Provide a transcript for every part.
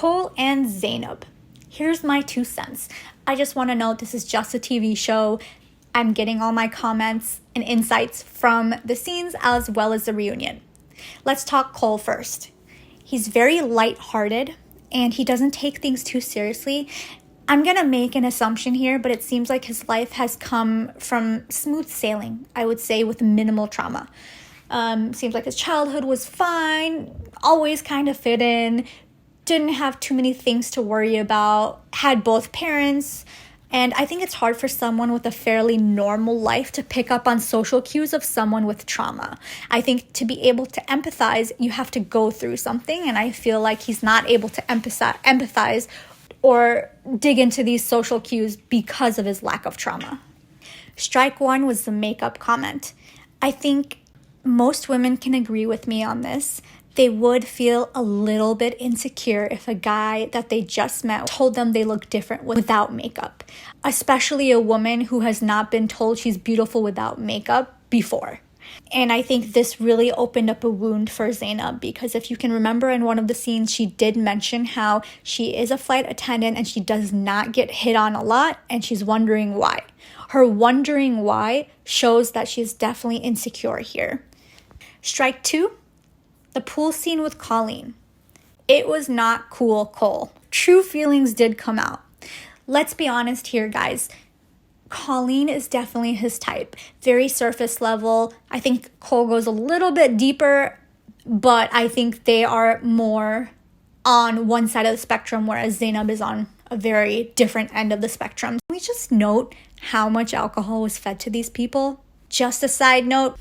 Cole and Zainab. Here's my 2 cents. I just want to note this is just a TV show. I'm getting all my comments and insights from the scenes as well as the reunion. Let's talk Cole first. He's very lighthearted and he doesn't take things too seriously. I'm going to make an assumption here, but it seems like his life has come from smooth sailing, I would say, with minimal trauma. Seems like his childhood was fine, always kind of fit in, didn't have too many things to worry about, had both parents. And I think it's hard for someone with a fairly normal life to pick up on social cues of someone with trauma. I think to be able to empathize, you have to go through something. And I feel like he's not able to empathize or dig into these social cues because of his lack of trauma. Strike one was the makeup comment. I think most women can agree with me on this. They would feel a little bit insecure if a guy that they just met told them they look different without makeup, especially a woman who has not been told she's beautiful without makeup before. And I think this really opened up a wound for Zainab, because if you can remember in one of the scenes, she did mention how she is a flight attendant and she does not get hit on a lot, and she's wondering why. Her wondering why shows that she's definitely insecure here. Strike two, the pool scene with Colleen. It was not cool, Cole. True feelings did come out. Let's be honest here, guys. Colleen is definitely his type. Very surface level. I think Cole goes a little bit deeper, but I think they are more on one side of the spectrum, whereas Zainab is on a very different end of the spectrum. Can we just note how much alcohol was fed to these people? Just a side note.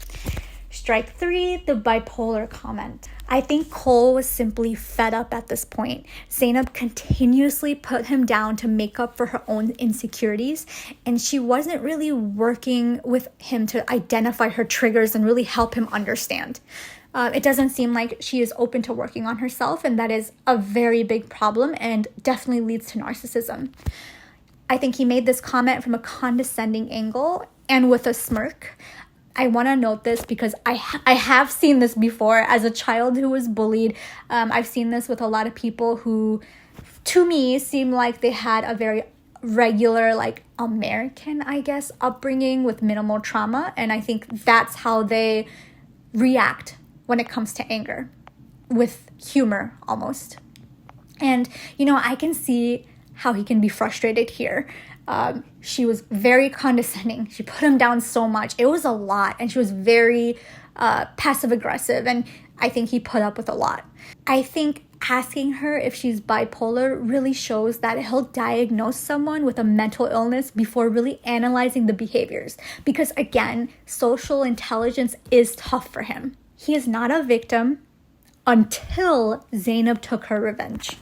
Strike three, the bipolar comment. I think Cole was simply fed up at this point. Zainab continuously put him down to make up for her own insecurities, and she wasn't really working with him to identify her triggers and really help him understand. It doesn't seem like she is open to working on herself, and that is a very big problem and definitely leads to narcissism. I think he made this comment from a condescending angle and with a smirk. I want to note this because I have seen this before as a child who was bullied. I've seen this with a lot of people who, to me, seem like they had a very regular, like American, I guess, upbringing with minimal trauma. And I think that's how they react when it comes to anger, with humor almost. And, I can see how he can be frustrated here. She was very condescending. She put him down so much. It was a lot. And she was very passive aggressive. And I think he put up with a lot. I think asking her if she's bipolar really shows that he'll diagnose someone with a mental illness before really analyzing the behaviors. Because again, social intelligence is tough for him. He is not a victim until Zainab took her revenge.